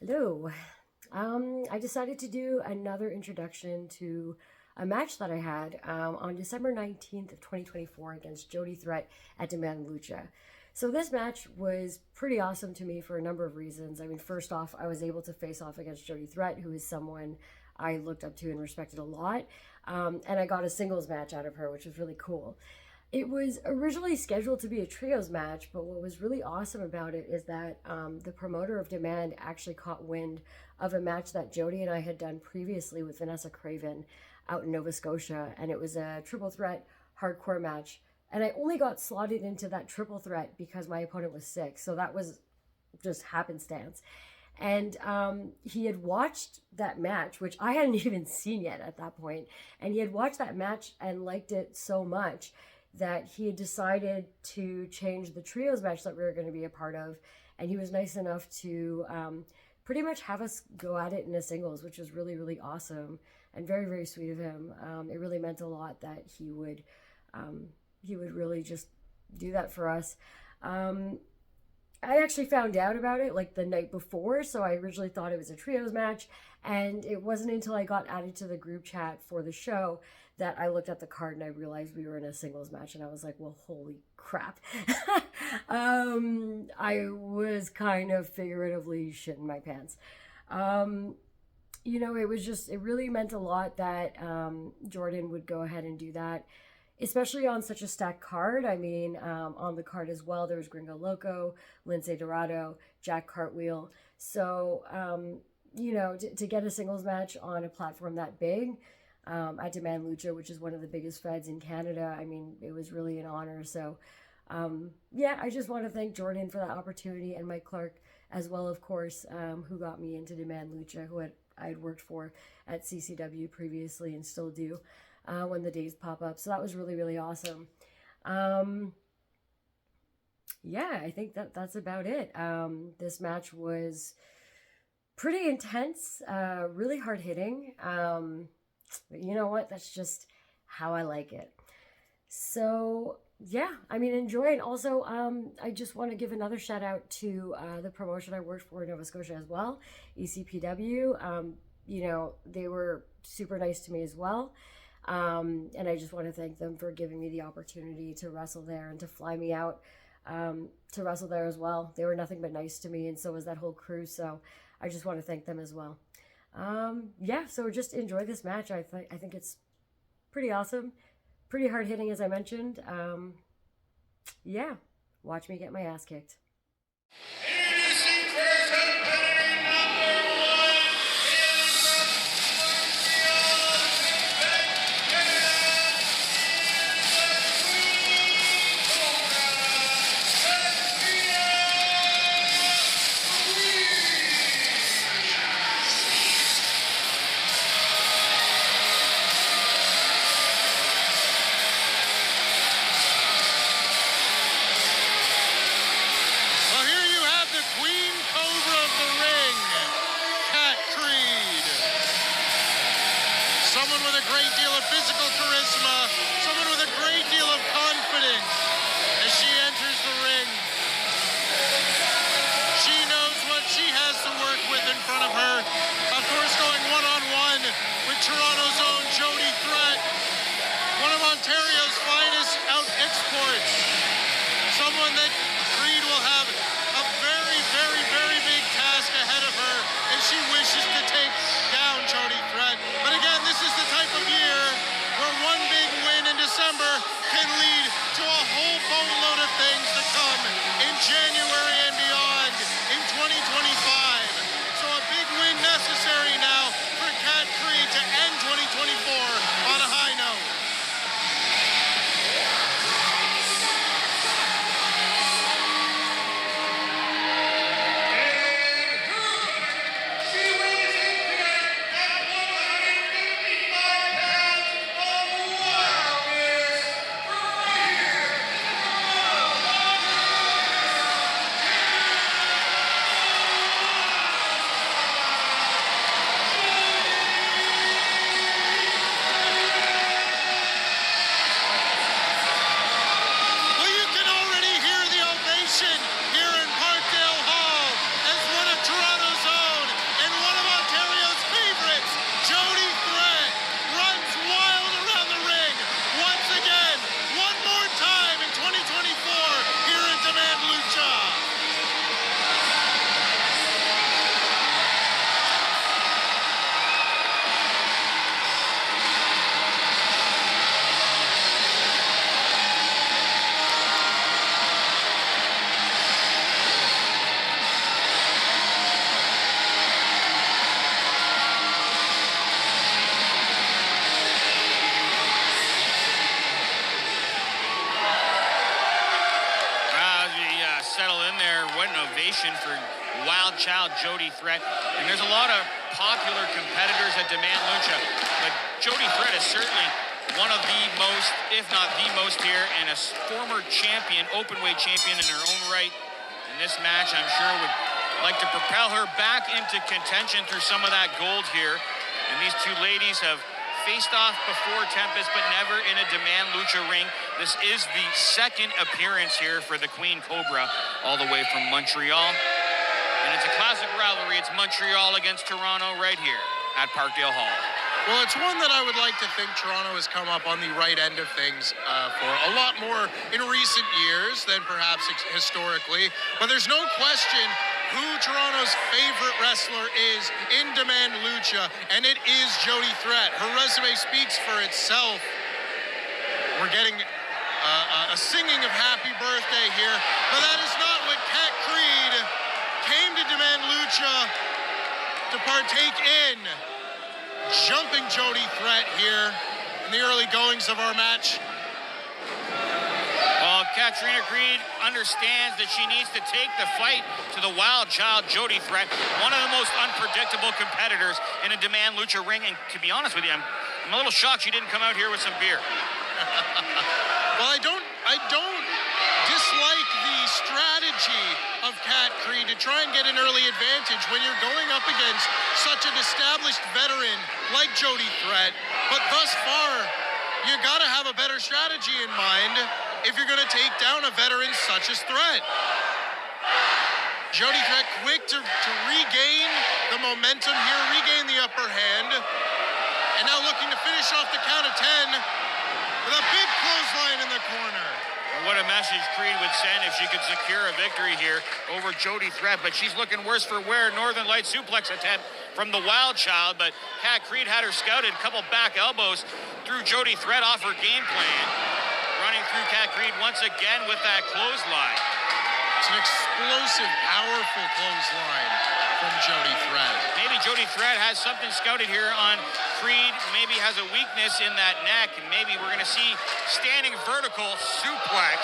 Hello. I decided to do another introduction to a match that I had on December 19th of 2024 against Jody Threat at Demand Lucha. So this match was pretty awesome to me for a number of reasons. I mean, first off, I was able to face off against Jody Threat, who is someone I looked up to and respected a lot. And I got a singles match out of her, which was really cool. It was originally scheduled to be a trios match, but what was really awesome about it is that the promoter of Demand actually caught wind of a match that Jody and I had done previously with Vanessa Craven out in Nova Scotia, and it was a triple threat hardcore match. And I only got slotted into that triple threat because my opponent was sick, so that was just happenstance. And he had watched that match, which I hadn't even seen yet at that point, and he had watched that match and liked it so much that he had decided to change the trios match that we were going to be a part of. And he was nice enough to pretty much have us go at it in a singles, which was really, really awesome and very, very sweet of him. It really meant a lot that he would really just do that for us. I actually found out about it like the night before, so I originally thought it was a trios match, and it wasn't until I got added to the group chat for the show that I looked at the card and I realized we were in a singles match, and I was like, well, holy crap. I was kind of figuratively shitting my pants. It really meant a lot that Jordan would go ahead and do that, especially on such a stacked card. I mean, on the card as well, there was Gringo Loco, Lince Dorado, Jack Cartwheel. So, to get a singles match on a platform that big, at Demand Lucha, which is one of the biggest feds in Canada, I mean, it was really an honor. So, I just want to thank Jordan for that opportunity, and Mike Clark as well, of course, who got me into Demand Lucha, who I'd worked for at CCW previously and still do. When the days pop up. So that was really, really awesome. I think that's about it. This match was pretty intense, really hard hitting. But you know what? That's just how I like it. So enjoy it. Also, I just want to give another shout out to the promotion I worked for in Nova Scotia as well, ECPW. They were super nice to me as well. And I just want to thank them for giving me the opportunity to wrestle there and to fly me out to wrestle there as well. They were nothing but nice to me, and so was that whole crew. So I just want to thank them as well. So just enjoy this match. I think it's pretty awesome, pretty hard hitting, as I mentioned. Watch me get my ass kicked. win for Wild Child Jody Threat. And there's a lot of popular competitors at Demand Lucha, but Jody Threat is certainly one of the most, if not the most here, and a former champion, open-weight champion in her own right. And this match, I'm sure, would like to propel her back into contention through some of that gold here. And these two ladies have faced off before, Tempest, but never in a Demand Lucha ring. This is the second appearance here for the Queen Cobra, all the way from Montreal. And it's a classic rivalry. It's Montreal against Toronto right here at Parkdale Hall. Well, it's one that I would like to think Toronto has come up on the right end of things for a lot more in recent years than perhaps historically. But there's no question who Toronto's favorite wrestler is in Demand Lucha, and it is Jody Threat. Her resume speaks for itself. We're getting a singing of happy birthday here, but that is not what Kat Creed came to Demand Lucha to partake in. Jumping Jody Threat here in the early goings of our match. Well, Katrina Creed understands that she needs to take the fight to the Wild Child Jody Threat, one of the most unpredictable competitors in a Demand Lucha ring. And to be honest with you, I'm a little shocked she didn't come out here with some beer. Well, I don't dislike the strategy of Kat Creed to try and get an early advantage when you're going up against such an established veteran like Jody Threat. But thus far, you gotta have a better strategy in mind if you're gonna take down a veteran such as Threat. Jody Threat quick to regain the momentum here, regain the upper hand, and now looking to finish off the count of 10 with a big clothesline in the corner. What a message Creed would send if she could secure a victory here over Jody Threat, but she's looking worse for wear. Northern Light suplex attempt from the Wild Child, but Kat Creed had her scouted. A couple back elbows threw Jody Threat off her game plan. Running through Kat Creed once again with that clothesline. It's an explosive, powerful clothesline from Jody Threat. Maybe Jody Threat has something scouted here on Creed, maybe has a weakness in that neck, and maybe we're gonna see standing vertical suplex.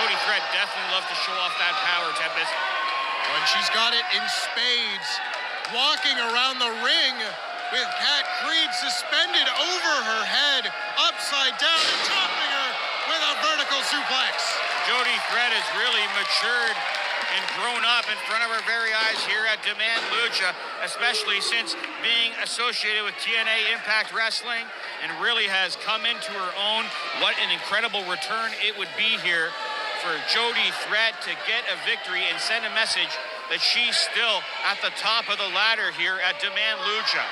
Jody Threat definitely loves to show off that power, Tempest. When she's got it in spades, walking around the ring with Kat Creed suspended over her head, upside down, and topping her with a vertical suplex. Jody Threat has really matured and grown up in front of our very eyes here at Demand Lucha, especially since being associated with TNA Impact Wrestling, and really has come into her own. What an incredible return it would be here for Jody Threat to get a victory and send a message that she's still at the top of the ladder here at Demand Lucha.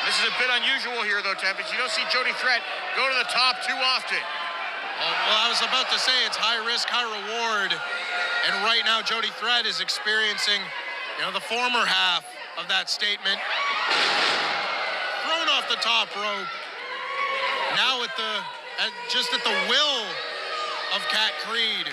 This is a bit unusual here, though, Tempest. You don't see Jody Threat go to the top too often. Well, I was about to say it's high risk, high reward. And right now, Jody Threat is experiencing, the former half of that statement. Thrown off the top rope. Now just at the will of Kat Creed.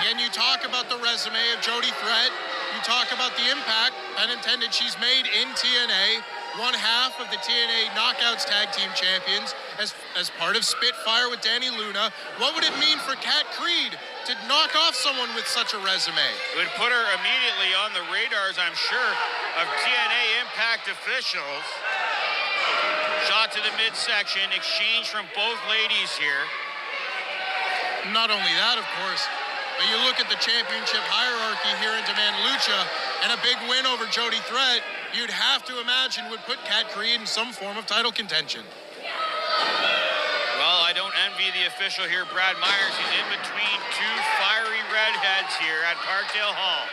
Again, you talk about the resume of Jody Threat. You talk about the impact, unintended, she's made in TNA. One half of the TNA Knockouts Tag Team Champions as part of Spitfire with Danny Luna. What would it mean for Kat Creed to knock off someone with such a resume? It would put her immediately on the radars, I'm sure, of TNA Impact officials. Shot to the midsection, exchange from both ladies here. Not only that, of course, but you look at the championship hierarchy here in Demand Lucha, and a big win over Jody Threat, you'd have to imagine would put Kat Creed in some form of title contention. Well, I don't envy the official here, Brad Myers. He's in between two fiery redheads here at Parkdale Hall.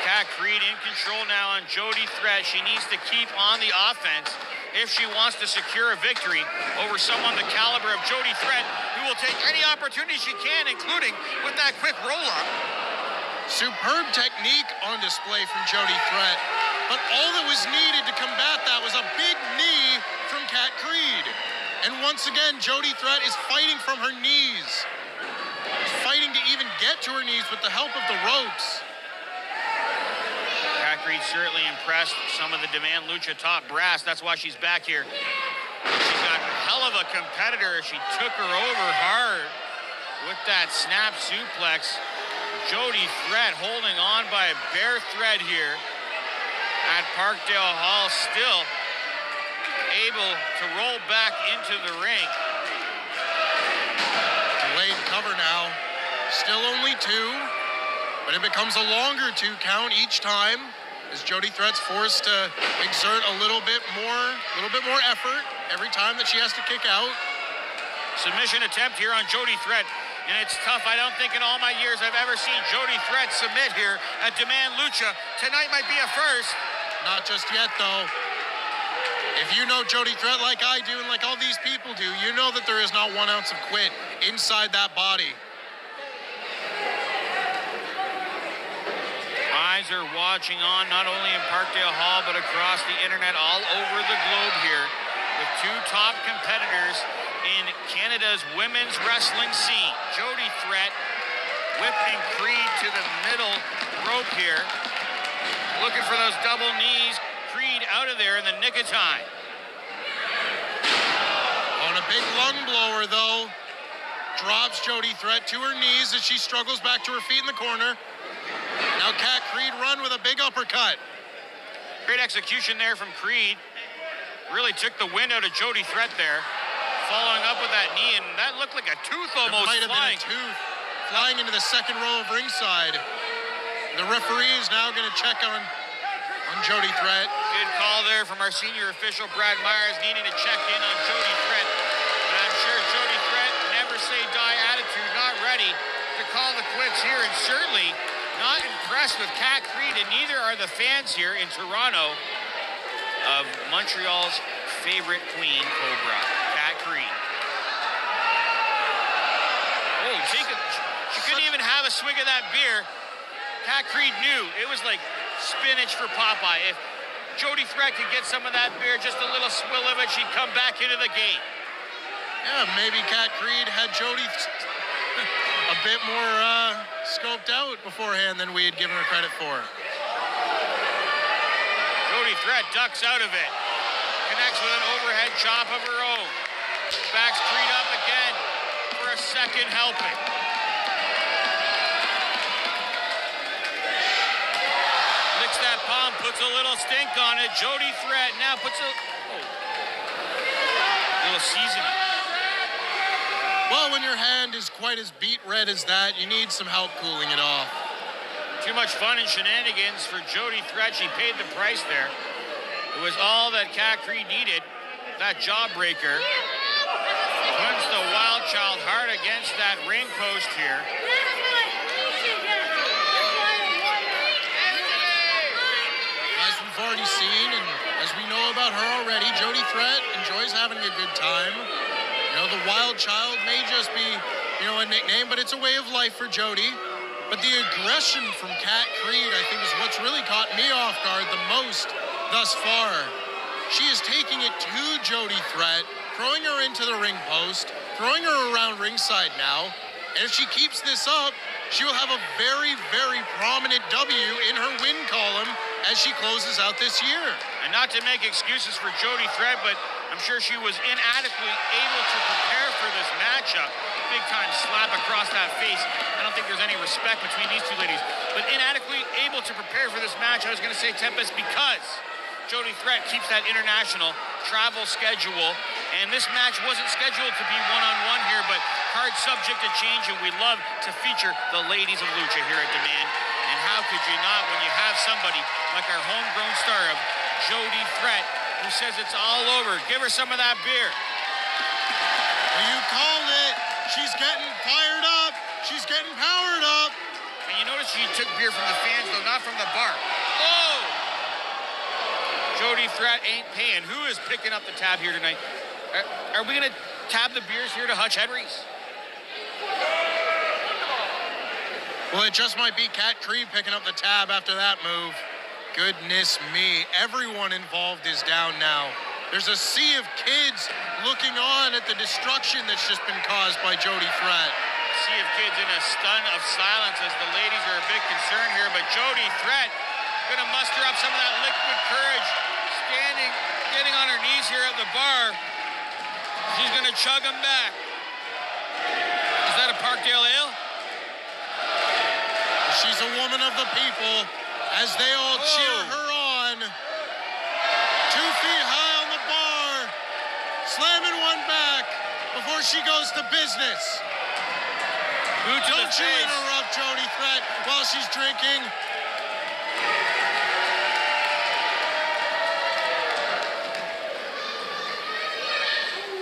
Kat Creed in control now on Jody Threat. She needs to keep on the offense if she wants to secure a victory over someone the caliber of Jody Threat, who will take any opportunity she can, including with that quick roll-up. Superb technique on display from Jody Threat, but all that was needed to combat that was a big knee from Kat Creed. And once again, Jody Threat is fighting from her knees, fighting to even get to her knees with the help of the ropes. Kat Creed certainly impressed some of the Demand Lucha top brass. That's why she's back here. She's got a hell of a competitor. She took her over hard with that snap suplex. Jody Threat holding on by a bare thread here at Parkdale Hall, still able to roll back into the ring. Delayed cover now. Still only 2, but it becomes a longer 2 count each time as Jody Threat's forced to exert a little bit more effort every time that she has to kick out. Submission attempt here on Jody Threat, and it's tough. I don't think in all my years I've ever seen Jody Threat submit here at Demand Lucha. Tonight might be a first. Not just yet, though. If you know Jody Threat like I do and like all these people do, you know that there is not 1 ounce of quit inside that body. Eyes are watching on not only in Parkdale Hall, but across the internet, all over the globe here, with 2 top competitors in Canada's women's wrestling scene. Jody Threat whipping Creed to the middle rope here, looking for those double knees. Creed out of there in the nick of time. On a big lung blower, though. Drops Jody Threat to her knees as she struggles back to her feet in the corner. Now Cat Creed run with a big uppercut. Great execution there from Creed. Really took the wind out of Jody Threat there. Following up with that knee, and that looked like a tooth almost might have flying. been a tooth flying into the second row of ringside. The referee is now going to check on Jody Threat. Good call there from our senior official, Brad Myers, needing to check in on Jody Threat. But I'm sure Jody Threat, never say die attitude, not ready to call the quits here, and certainly not impressed with Cat Creed, and neither are the fans here in Toronto of Montreal's favorite queen, Cobra, Cat Creed. Oh, she couldn't even have a swig of that beer. Cat Creed knew it was like spinach for Popeye. If Jody Threat could get some of that beer, just a little swill of it, she'd come back into the game. Yeah, maybe Cat Creed had Jody a bit more scoped out beforehand than we had given her credit for. Jody Threat ducks out of it. Connects with an overhead chop of her own. Backs Creed up again for a second helping. Licks that palm, puts a little stink on it. Jody Threat now puts a little seasoning. Well, when your hand is quite as beet red as that, you need some help cooling it off. Too much fun and shenanigans for Jody Threat. She paid the price there. It was all that Cat Creed needed. That jawbreaker. Punch the Wild Child hard against that ring post here. As we've already seen, and as we know about her already, Jody Threat enjoys having a good time. You know, the Wild Child may just be, a nickname, but it's a way of life for Jody. But the aggression from Cat Creed, I think, is what's really caught me off guard the most thus far. She is taking it to Jody Threat, throwing her into the ring post, throwing her around ringside now. And if she keeps this up, she will have a very, very prominent W in her win column as she closes out this year. And not to make excuses for Jody Threat, but I'm sure she was inadequately able to prepare for this matchup. Big time slap across that face. I don't think there's any respect between these two ladies. But inadequately able to prepare for this match, I was going to say Tempest, because Jody Threat keeps that international travel schedule. And this match wasn't scheduled to be one-on-one here, but hard subject to change, and we love to feature the ladies of Lucha here at Demand. And how could you not when you have somebody like our homegrown star of Jody Threat, who says it's all over. Give her some of that beer. Well, you called it. She's getting fired up. She's getting powered up. And you notice she took beer from the fans, though, not from the bar. Oh! Jody Threat ain't paying. Who is picking up the tab here tonight? Are we going to tab the beers here to Hutch Henry's? Well, it just might be Cat Creed picking up the tab after that move. Goodness me. Everyone involved is down now. There's a sea of kids looking on at the destruction that's just been caused by Jody Threat. Sea of kids in a stun of silence as the ladies are a bit concerned here, but Jody Threat gonna muster up some of that liquid courage, standing, getting on her knees here at the bar. She's gonna chug them back. Is that a Parkdale Ale? She's a woman of the people as they all cheer her on. 2 feet high on the bar, slamming one back before she goes to business. Don't you interrupt Jody Threat while she's drinking.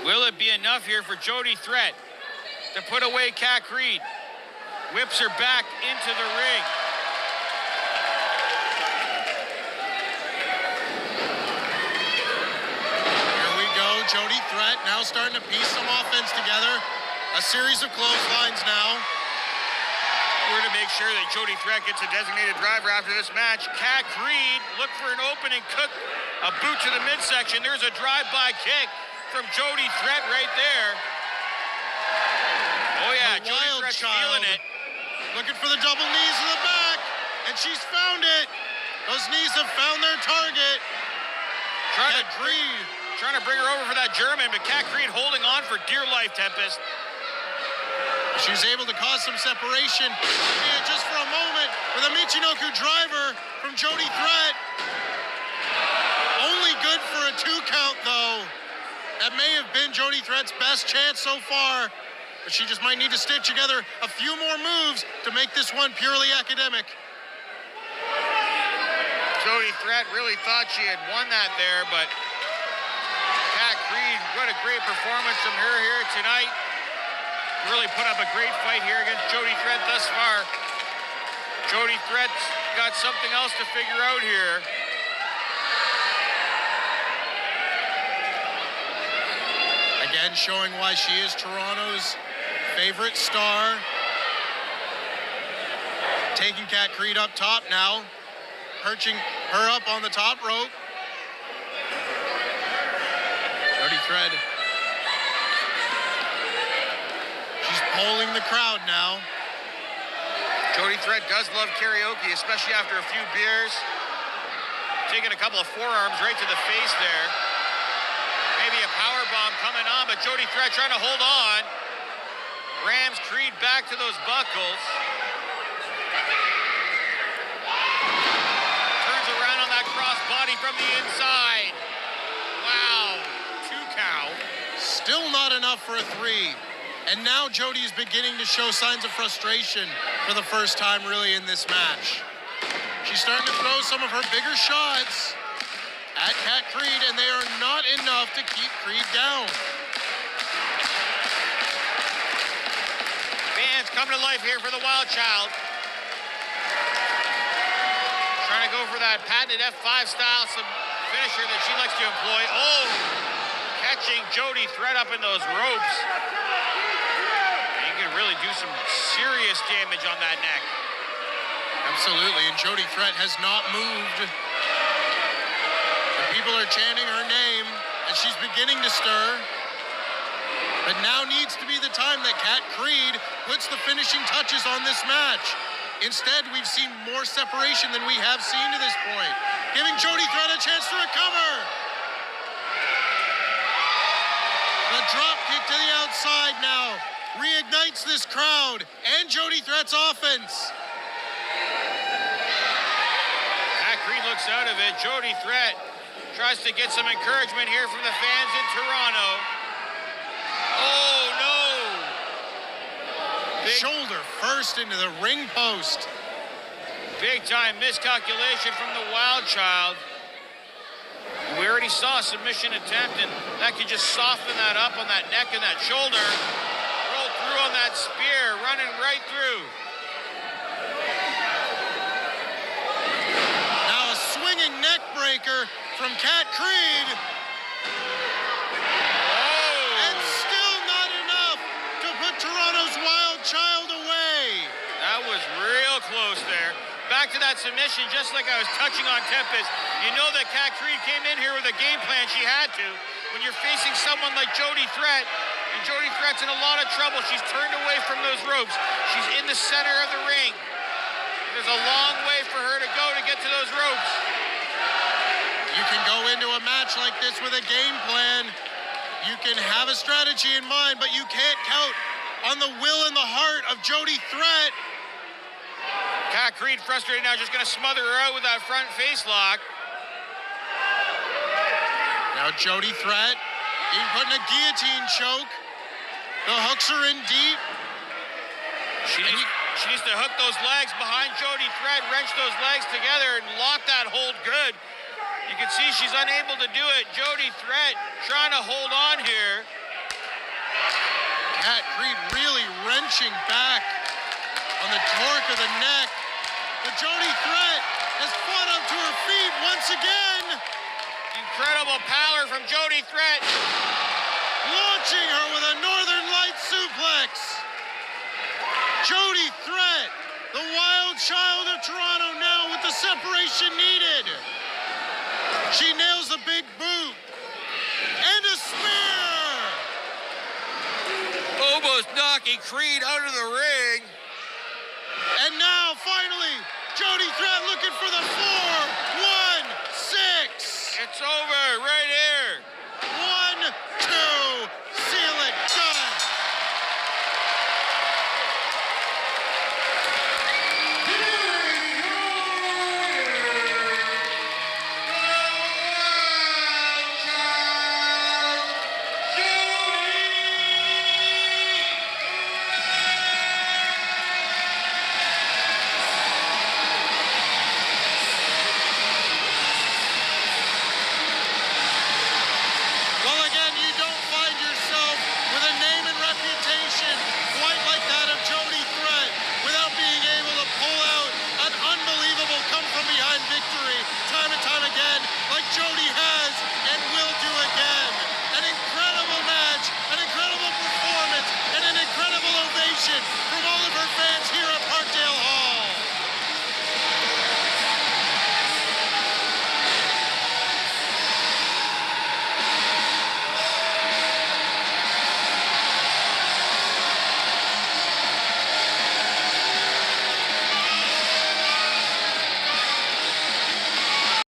Will it be enough here for Jody Threat to put away Kat Creed? Whips her back into the ring. Here we go, Jody Threat now starting to piece some offense together. A series of clotheslines now. We're to make sure that Jody Threat gets a designated driver after this match. Kat Creed look for an opening, cook a boot to the midsection. There's a drive-by kick from Jody Threat right there. Oh yeah, Jody Threat's feeling it. Looking for the double knees in the back, and she's found it. Those knees have found their target. Trying to bring her over for that German, but Kat Creed holding on for dear life, Tempest. She's able to cause some separation. And just for a moment with a Michinoku driver from Jody Threat. Only good for a 2 count, though. That may have been Jody Threat's best chance so far, but she just might need to stitch together a few more moves to make this one purely academic. Jody Threat really thought she had won that there, but Kat Creed, what a great performance from her here tonight. Really put up a great fight here against Jody Threat thus far. Jody Threat's got something else to figure out here. Again, showing why she is Toronto's favorite star. Taking Kat Creed up top now. Perching her up on the top rope. Jody Threat. She's polling the crowd now. Jody Threat does love karaoke, especially after a few beers. Taking a couple of forearms right to the face there. Maybe a power bomb coming on, but Jody Threat trying to hold on. Rams Creed back to those buckles. Turns around on that cross body from the inside. Wow, 2 count. Still not enough for a 3. And now Jody is beginning to show signs of frustration for the first time really in this match. She's starting to throw some of her bigger shots at Kat Creed, and they are not enough to keep Creed down. Fans come to life here for the Wild Child. Trying to go for that patented F5 style finisher that she likes to employ. Oh, catching Jody Threat up in those ropes. And you can really do some serious damage on that neck. Absolutely, and Jody Threat has not moved. The people are chanting her name, and she's beginning to stir. But now needs to be the time that Kat Creed puts the finishing touches on this match. Instead, we've seen more separation than we have seen to this point, giving Jody Threat a chance to recover. The drop kick to the outside now reignites this crowd and Jody Threat's offense. Kat Creed looks out of it. Jody Threat tries to get some encouragement here from the fans in Toronto. Oh, no. Shoulder first into the ring post. Big time miscalculation from the Wild Child. We already saw a submission attempt, and that could just soften that up on that neck and that shoulder. Roll through on that spear, running right through. Now a swinging neck breaker from Kat Creed. Toronto's Wild Child away. That was real close there. Back to that submission, just like I was touching on Tempest. You know that Kat Creed came in here with a game plan. She had to. When you're facing someone like Jody Threat, and Jody Threat's in a lot of trouble. She's turned away from those ropes. She's in the center of the ring. There's a long way for her to go to get to those ropes. You can go into a match like this with a game plan. You can have a strategy in mind, but you can't count on the will and the heart of Jody Threat. Kat Creed frustrated now, just going to smother her out with that front face lock. Now Jody Threat, putting a guillotine choke. The hooks are in deep. She needs to hook those legs behind Jody Threat, wrench those legs together, and lock that hold good. You can see she's unable to do it. Jody Threat trying to hold on here. Kat Creed really wrenching back on the torque of the neck. But Jody Threat has fought up to her feet once again. Incredible power from Jody Threat. Launching her with a Northern Light suplex. Jody Threat, the wild child of Toronto now with the separation needed. She nails the big boot. And a spear. Almost knocking Creed out of the ring. And now, finally, Jody Threat looking for the